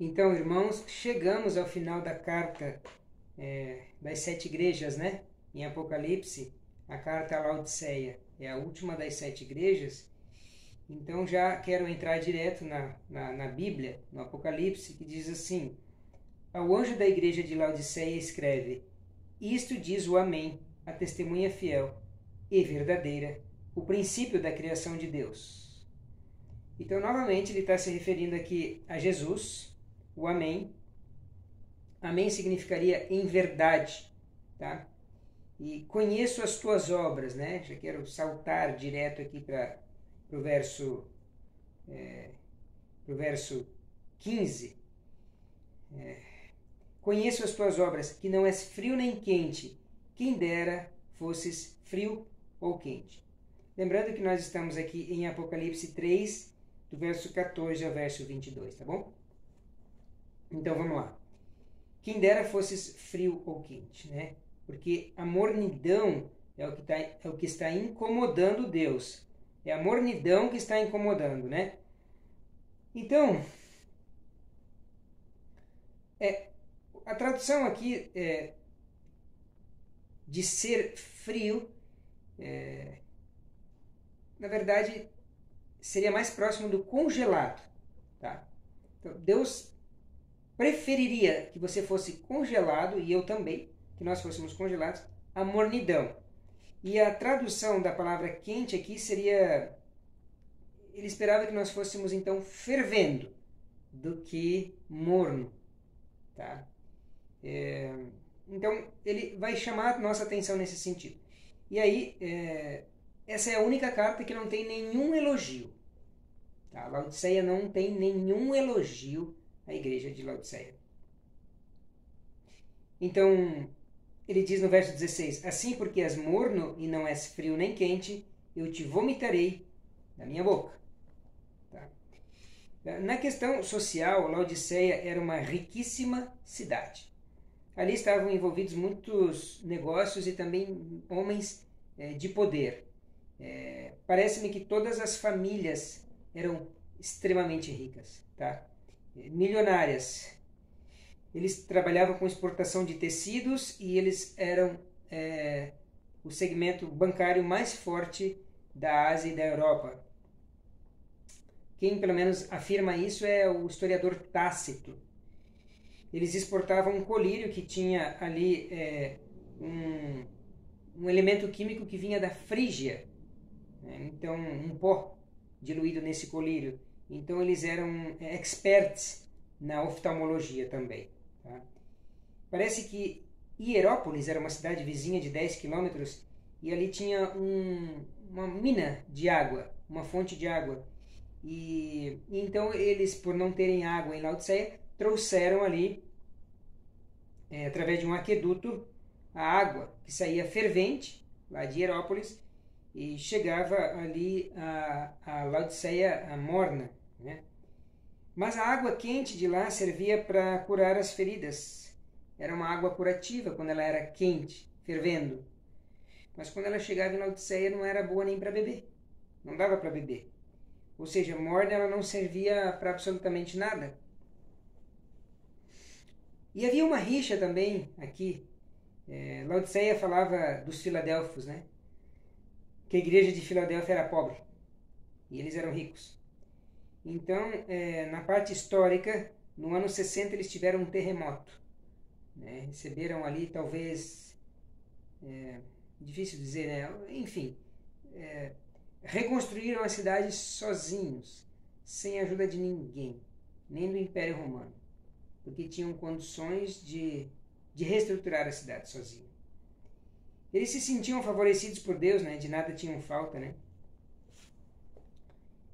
Então, irmãos, chegamos ao final da carta das 7 igrejas, né? Em Apocalipse, a carta a Laodiceia é a última das 7 igrejas. Então, já quero entrar direto na Bíblia, no Apocalipse, que diz assim: ao anjo da igreja de Laodiceia escreve: isto diz o Amém, a testemunha fiel e verdadeira, o princípio da criação de Deus. Então, novamente, ele está se referindo aqui a Jesus, o Amém. Amém significaria em verdade, tá? E conheço as tuas obras, né? Já quero saltar direto aqui para o verso 15. Conheço as tuas obras, que não és frio nem quente. Quem dera fosses frio ou quente. Lembrando que nós estamos aqui em Apocalipse 3, do verso 14 ao verso 22, tá bom? Então vamos lá. Quem dera fosses frio ou quente, né? Porque a mornidão é o que está incomodando Deus. É a mornidão que está incomodando, né? Então, a tradução aqui de ser frio, na verdade, seria mais próximo do congelado, tá? Então, Deus preferiria que você fosse congelado, e eu também, que nós fôssemos congelados, a mornidão. E a tradução da palavra quente aqui seria... Ele esperava que nós fôssemos, então, fervendo, do que morno, tá? Então, ele vai chamar a nossa atenção nesse sentido. E aí, essa é a única carta que não tem nenhum elogio. Tá? Laodiceia não tem nenhum elogio à igreja de Laodiceia. Então, ele diz no verso 16: assim porque és morno e não és frio nem quente, eu te vomitarei da minha boca. Tá? Na questão social, Laodiceia era uma riquíssima cidade. Ali estavam envolvidos muitos negócios e também homens de poder. Parece-me que todas as famílias eram extremamente ricas, tá? Milionárias. Eles trabalhavam com exportação de tecidos e eles eram o segmento bancário mais forte da Ásia e da Europa. Quem pelo menos afirma isso é o historiador Tácito. Eles exportavam um colírio que tinha ali um elemento químico que vinha da Frígia, né? Então um pó diluído nesse colírio. Então eles eram experts na oftalmologia também. Tá? Parece que Hierópolis era uma cidade vizinha de 10 quilômetros e ali tinha uma mina de água, uma fonte de água. E então eles, por não terem água em Laodiceia, trouxeram ali, através de um aqueduto, a água que saía fervente, lá de Hierópolis, e chegava ali a Laodiceia a morna, né? Mas a água quente de lá servia para curar as feridas. Era uma água curativa quando ela era quente, fervendo. Mas quando ela chegava em Laodiceia não era boa nem para beber. Não dava para beber. Ou seja, morna ela não servia para absolutamente nada. E havia uma rixa também aqui. Laodiceia falava dos filadelfos, né? Que a igreja de Filadélfia era pobre. E eles eram ricos. Então, na parte histórica, no ano 60 eles tiveram um terremoto. Né? Receberam ali, talvez, difícil dizer, né? Enfim, reconstruíram a cidade sozinhos, sem a ajuda de ninguém, nem do Império Romano, porque tinham condições de reestruturar a cidade sozinhos. Eles se sentiam favorecidos por Deus, né? De nada tinham falta, né?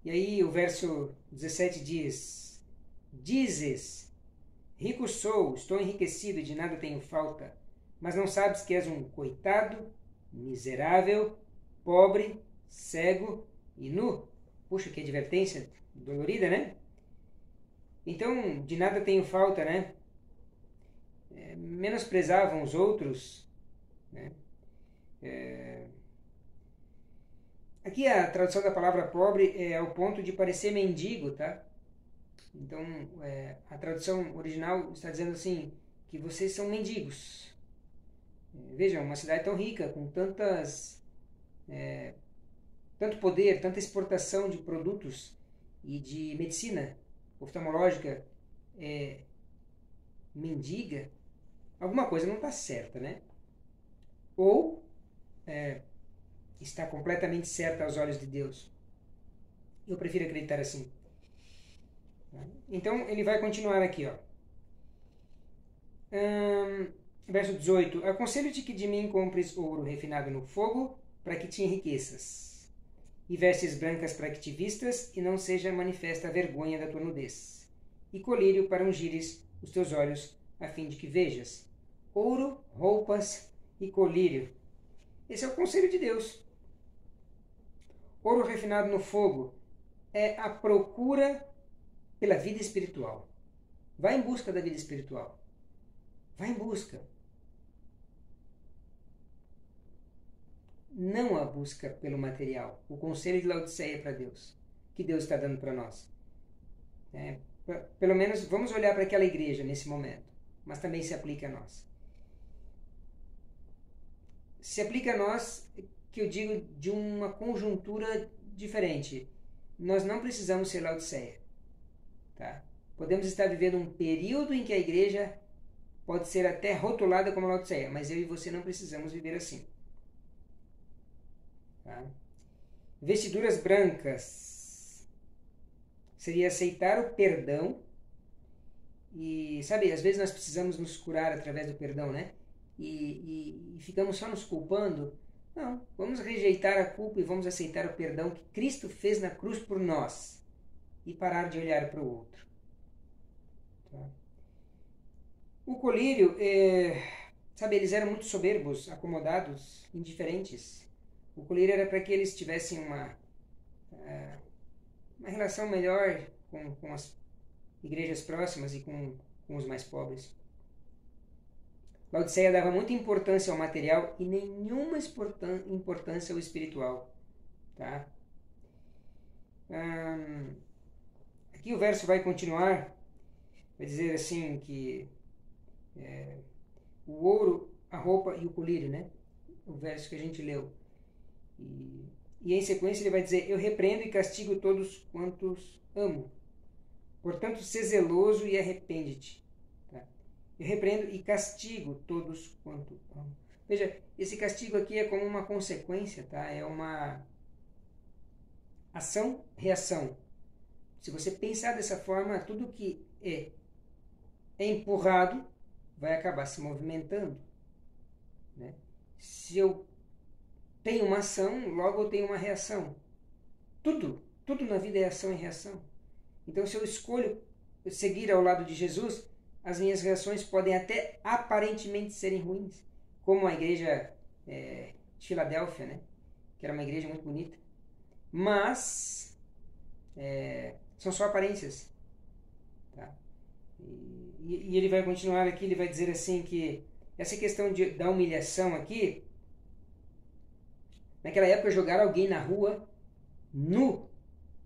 E aí o verso 17 diz: dizes, rico sou, estou enriquecido e de nada tenho falta, mas não sabes que és um coitado, miserável, pobre, cego e nu. Puxa, que advertência dolorida, né? Então, de nada tenho falta, né? Menosprezavam os outros, né? Aqui a tradução da palavra pobre é ao ponto de parecer mendigo, tá? Então, a tradução original está dizendo assim, que vocês são mendigos. Vejam, uma cidade tão rica, com tanto poder, tanta exportação de produtos e de medicina oftalmológica mendiga, alguma coisa não está certa, né? Ou está completamente certa aos olhos de Deus. Eu prefiro acreditar assim. Então, ele vai continuar aqui, ó. Verso 18. Aconselho-te que de mim compres ouro refinado no fogo, para que te enriqueças, e vestes brancas para que te vistas, e não seja manifesta a vergonha da tua nudez, e colírio para ungires os teus olhos, a fim de que vejas. Ouro, roupas e colírio. Esse é o conselho de Deus. Ouro refinado no fogo é a procura pela vida espiritual. Vai em busca da vida espiritual. Vai em busca. Não a busca pelo material. O conselho de Laodiceia para Deus, que Deus está dando para nós. Pelo menos vamos olhar para aquela igreja nesse momento, mas também se aplica a nós. Se aplica a nós, que eu digo, de uma conjuntura diferente. Nós não precisamos ser Laodiceia. Tá? Podemos estar vivendo um período em que a igreja pode ser até rotulada como Laodiceia, mas eu e você não precisamos viver assim. Tá? Vestiduras brancas seria aceitar o perdão. E, sabe, às vezes nós precisamos nos curar através do perdão, né? E ficamos só nos culpando. Não, vamos rejeitar a culpa e vamos aceitar o perdão que Cristo fez na cruz por nós. E parar de olhar para o outro. Tá? O colírio, sabe, eles eram muito soberbos, acomodados, indiferentes. O colírio era para que eles tivessem uma relação melhor com as igrejas próximas e com os mais pobres. Laodiceia dava muita importância ao material e nenhuma importância ao espiritual. Tá? Aqui o verso vai continuar, vai dizer assim que o ouro, a roupa e o colírio, né? O verso que a gente leu. E em sequência ele vai dizer: eu repreendo e castigo todos quantos amo. Portanto, sê zeloso e arrepende-te. Tá? Eu repreendo e castigo todos quanto amo. Veja, esse castigo aqui é como uma consequência, tá? É uma ação-reação. Se você pensar dessa forma, tudo que é empurrado vai acabar se movimentando. Né? Se eu tenho uma ação, logo eu tenho uma reação. Tudo na vida é ação e reação. Então, se eu escolho seguir ao lado de Jesus, as minhas reações podem até aparentemente serem ruins. Como a igreja de Filadélfia, né? Que era uma igreja muito bonita. Mas são só aparências. Tá? E ele vai continuar aqui, ele vai dizer assim que essa questão da humilhação aqui, naquela época jogar alguém na rua nu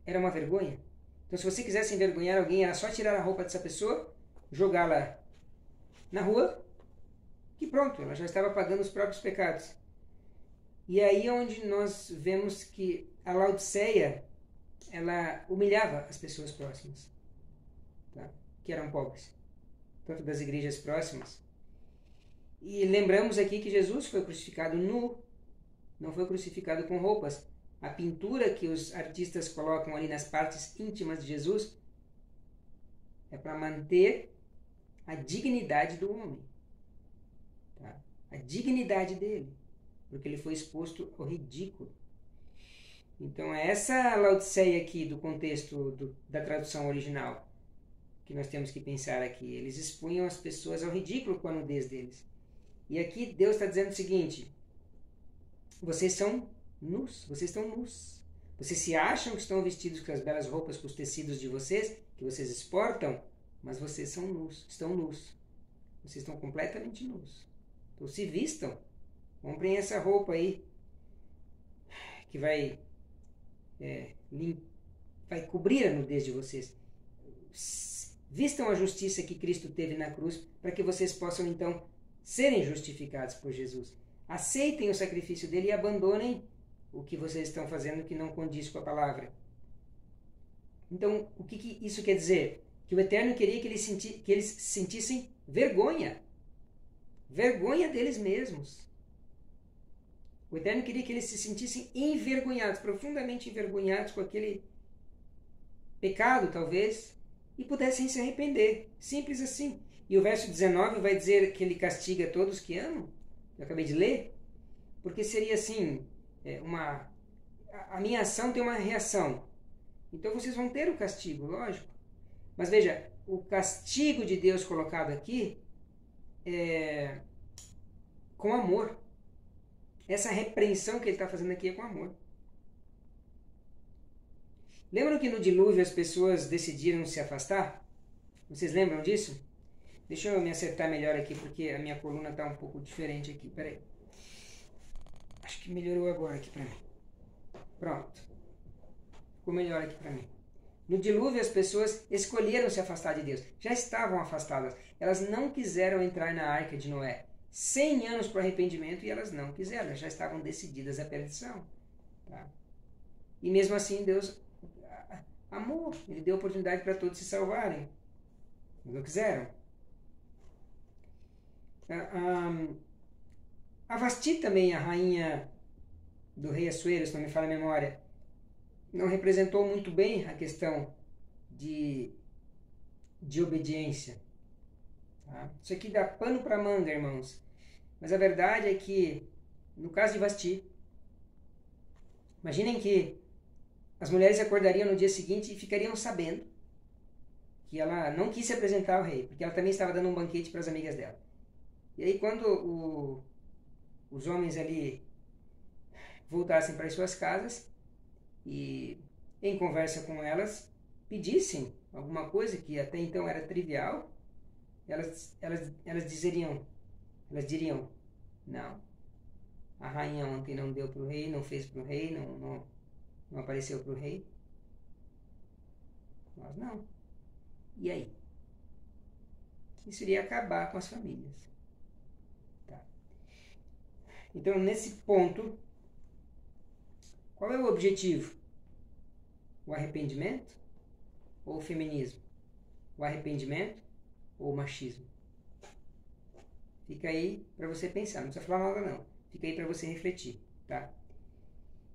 era uma vergonha. Então, se você quisesse envergonhar alguém, era só tirar a roupa dessa pessoa, jogá-la na rua, que pronto, ela já estava pagando os próprios pecados. E aí é onde nós vemos que a Laodiceia, ela humilhava as pessoas próximas, tá? Que eram pobres, tanto das igrejas próximas. E lembramos aqui que Jesus foi crucificado nu, não foi crucificado com roupas. A pintura que os artistas colocam ali nas partes íntimas de Jesus é para manter a dignidade do homem. Tá? A dignidade dele. Porque ele foi exposto ao ridículo. Então, é essa Laodiceia aqui do contexto da tradução original que nós temos que pensar aqui. Eles expunham as pessoas ao ridículo com a nudez deles. E aqui Deus está dizendo o seguinte: vocês são nus, vocês estão nus. Vocês se acham que estão vestidos com as belas roupas, com os tecidos de vocês, que vocês exportam, mas vocês são nus, estão nus. Vocês estão completamente nus. Então se vistam, comprem essa roupa aí, que vai cobrir a nudez de vocês. vistam a justiça que Cristo teve na cruz, para que vocês possam, então, serem justificados por Jesus. Aceitem o sacrifício dele e abandonem o que vocês estão fazendo que não condiz com a palavra. Então, o que isso quer dizer? Que o Eterno queria que eles sentissem vergonha. Vergonha deles mesmos. O Eterno queria que eles se sentissem envergonhados, profundamente envergonhados com aquele pecado, talvez, e pudessem se arrepender. Simples assim. E o verso 19 vai dizer que ele castiga todos que amam. Eu acabei de ler. Porque seria assim, a minha ação tem uma reação. Então vocês vão ter o castigo, lógico. Mas veja, o castigo de Deus colocado aqui é com amor. Essa repreensão que ele está fazendo aqui é com amor. Lembram que no dilúvio as pessoas decidiram se afastar? Vocês lembram disso? Deixa eu me acertar melhor aqui, porque a minha coluna está um pouco diferente aqui. Peraí. Acho que melhorou agora aqui para mim. Pronto. Ficou melhor aqui para mim. No dilúvio as pessoas escolheram se afastar de Deus. Já estavam afastadas. Elas não quiseram entrar na arca de Noé. 100 anos para arrependimento e elas não quiseram. Elas já estavam decididas à perdição. Tá? E mesmo assim Deus amou. Ele deu oportunidade para todos se salvarem. Mas não quiseram. A Vasti também, a rainha do rei Assuero, se não me falha a memória, não representou muito bem a questão de obediência. Tá? Isso aqui dá pano para manga, irmãos. Mas a verdade é que, no caso de Vasti, imaginem que as mulheres acordariam no dia seguinte e ficariam sabendo que ela não quis se apresentar ao rei, porque ela também estava dando um banquete para as amigas dela. E aí quando os homens ali voltassem para as suas casas e, em conversa com elas, pedissem alguma coisa que até então era trivial, elas diriam, não, a rainha ontem não deu para o rei, não fez para o rei, não apareceu para o rei. Nós não. E aí? Isso iria acabar com as famílias. Tá. Então, nesse ponto, qual é o objetivo? O arrependimento ou o feminismo? O arrependimento ou o machismo? Fica aí para você pensar, não precisa falar nada não. Fica aí para você refletir, tá?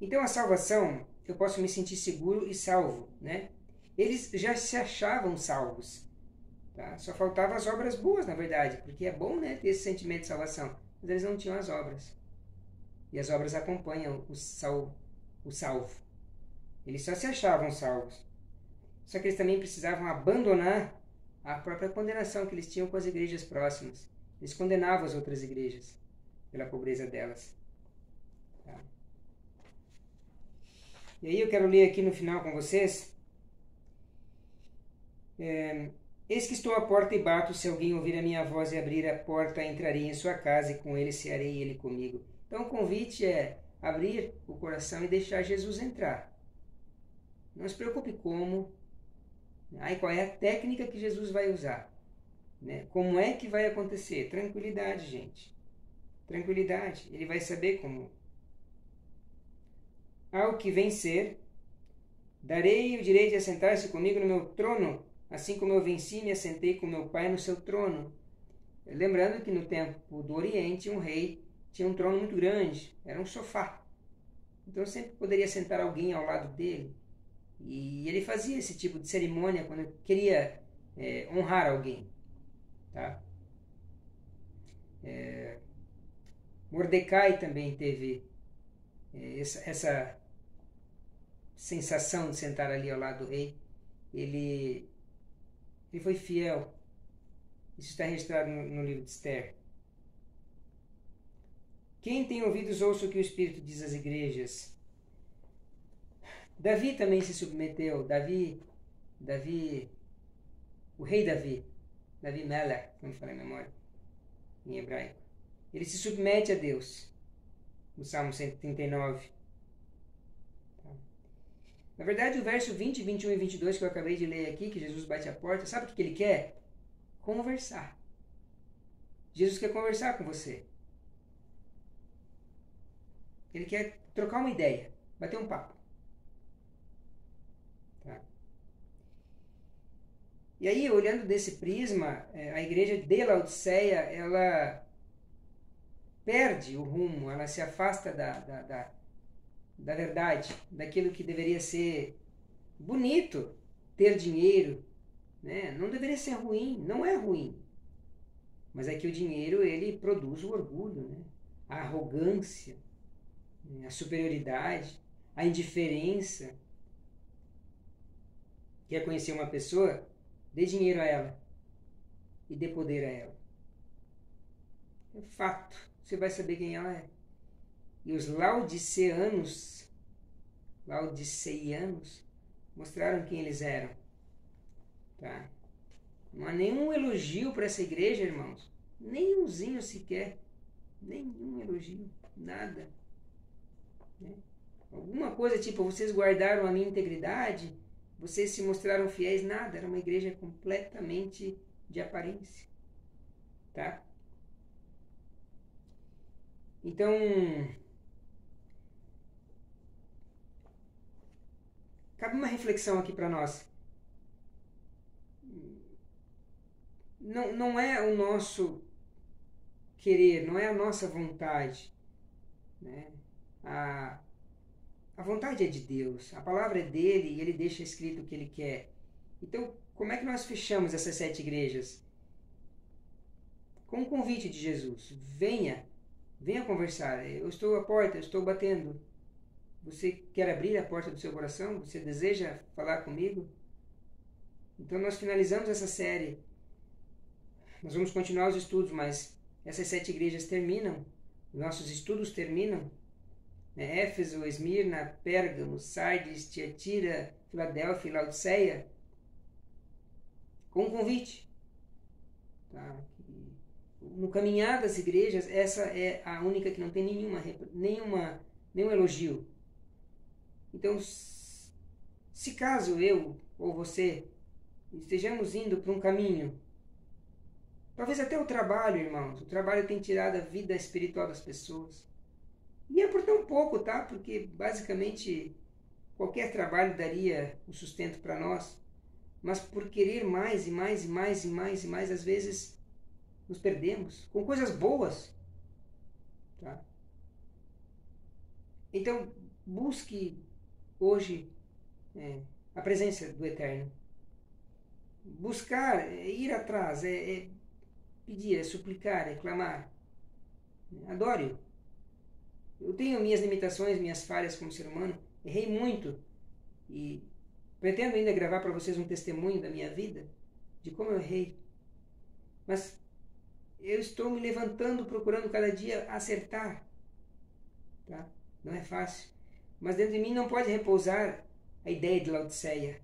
Então a salvação, eu posso me sentir seguro e salvo, né? Eles já se achavam salvos, tá? Só faltavam as obras boas, na verdade, porque é bom, né, ter esse sentimento de salvação, mas eles não tinham as obras. E as obras acompanham o salvo. Eles só se achavam salvos. Só que eles também precisavam abandonar a própria condenação que eles tinham com as igrejas próximas. Eles condenavam as outras igrejas pela pobreza delas. Tá? E aí eu quero ler aqui no final com vocês. Eis que estou à porta e bato, se alguém ouvir a minha voz e abrir a porta, entrarei em sua casa e com ele cearei e ele comigo. Então o convite é abrir o coração e deixar Jesus entrar. Não se preocupe como, aí qual é a técnica que Jesus vai usar, né? Como é que vai acontecer? Tranquilidade, gente. Tranquilidade. Ele vai saber como. Ao que vencer, darei o direito de assentar-se comigo no meu trono, assim como eu venci e me assentei com meu Pai no seu trono. Lembrando que no tempo do Oriente, um rei tinha um trono muito grande, era um sofá. Então sempre poderia sentar alguém ao lado dele. E ele fazia esse tipo de cerimônia quando queria honrar alguém. Tá? Mordecai também teve essa sensação de sentar ali ao lado do rei. Ele foi fiel. Isso está registrado no livro de Esther. Quem tem ouvidos, ouça o que o Espírito diz às igrejas. Davi também se submeteu. Davi, o rei Davi Melech, como fala em memória, em hebraico. Ele se submete a Deus. No Salmo 139. Tá? Na verdade, o verso 20, 21 e 22 que eu acabei de ler aqui, que Jesus bate a porta, sabe o que ele quer? Conversar. Jesus quer conversar com você. Ele quer trocar uma ideia, bater um papo. Tá? E aí, olhando desse prisma, a igreja de Laodiceia, ela perde o rumo, ela se afasta da verdade, daquilo que deveria ser bonito, ter dinheiro, né? Não deveria ser ruim, não é ruim. Mas é que o dinheiro, ele produz o orgulho, né? A arrogância, a superioridade, a indiferença. Quer conhecer uma pessoa? Dê dinheiro a ela e dê poder a ela. É fato, você vai saber quem ela é. E os laodiceanos mostraram quem eles eram. Tá? Não há nenhum elogio para essa igreja, irmãos. Nenhumzinho sequer. Nenhum elogio. Nada. Né? Alguma coisa tipo, vocês guardaram a minha integridade, vocês se mostraram fiéis. Nada. Era uma igreja completamente de aparência. Tá? Então, cabe uma reflexão aqui para nós. Não é o nosso querer, não é a nossa vontade. Né? A vontade é de Deus, a palavra é dele e ele deixa escrito o que ele quer. Então, como é que nós fechamos essas 7 igrejas? Com o convite de Jesus. Venha conversar. Eu estou à porta, eu estou batendo. Você quer abrir a porta do seu coração? Você deseja falar comigo? Então nós finalizamos essa série. Nós vamos continuar os estudos, mas essas 7 igrejas terminam. Nossos estudos terminam. Éfeso, Esmirna, Pérgamo, Sardes, Tiatira, Filadélfia e Laodiceia. Com um convite. Tá? No caminhar das igrejas, essa é a única que não tem nenhum elogio. Então, se caso eu ou você estejamos indo para um caminho, talvez até o trabalho, irmãos, o trabalho tem tirado a vida espiritual das pessoas. E é por tão pouco, tá? Porque basicamente qualquer trabalho daria o sustento para nós, mas por querer mais e mais e mais e mais e mais, às vezes nos perdemos com coisas boas. Tá? Então, busque hoje a presença do Eterno. Buscar, ir atrás, pedir, suplicar, clamar. Adore-o. Eu tenho minhas limitações, minhas falhas como ser humano. Errei muito. E pretendo ainda gravar para vocês um testemunho da minha vida, de como eu errei. Mas eu estou me levantando, procurando cada dia acertar. Tá? Não é fácil. Mas dentro de mim não pode repousar a ideia de Laodiceia.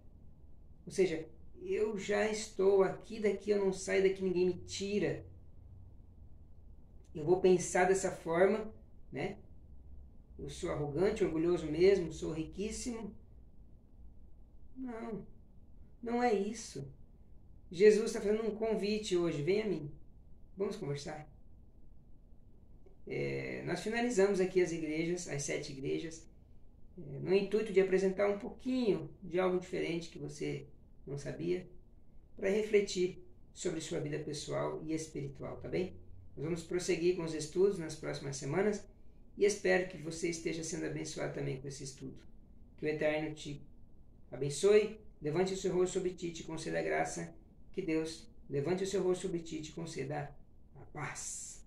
Ou seja, eu já estou aqui, daqui eu não saio, daqui ninguém me tira. Eu vou pensar dessa forma, né? Eu sou arrogante, orgulhoso mesmo, sou riquíssimo. Não, não é isso. Jesus está fazendo um convite hoje, vem a mim. Vamos conversar. Nós finalizamos aqui as igrejas, as 7 igrejas, no intuito de apresentar um pouquinho de algo diferente que você não sabia, para refletir sobre sua vida pessoal e espiritual, tá bem? Nós vamos prosseguir com os estudos nas próximas semanas e espero que você esteja sendo abençoado também com esse estudo. Que o Eterno te abençoe, levante o seu rosto sobre ti e te conceda a graça. Que Deus levante o seu rosto sobre ti e te conceda a paz.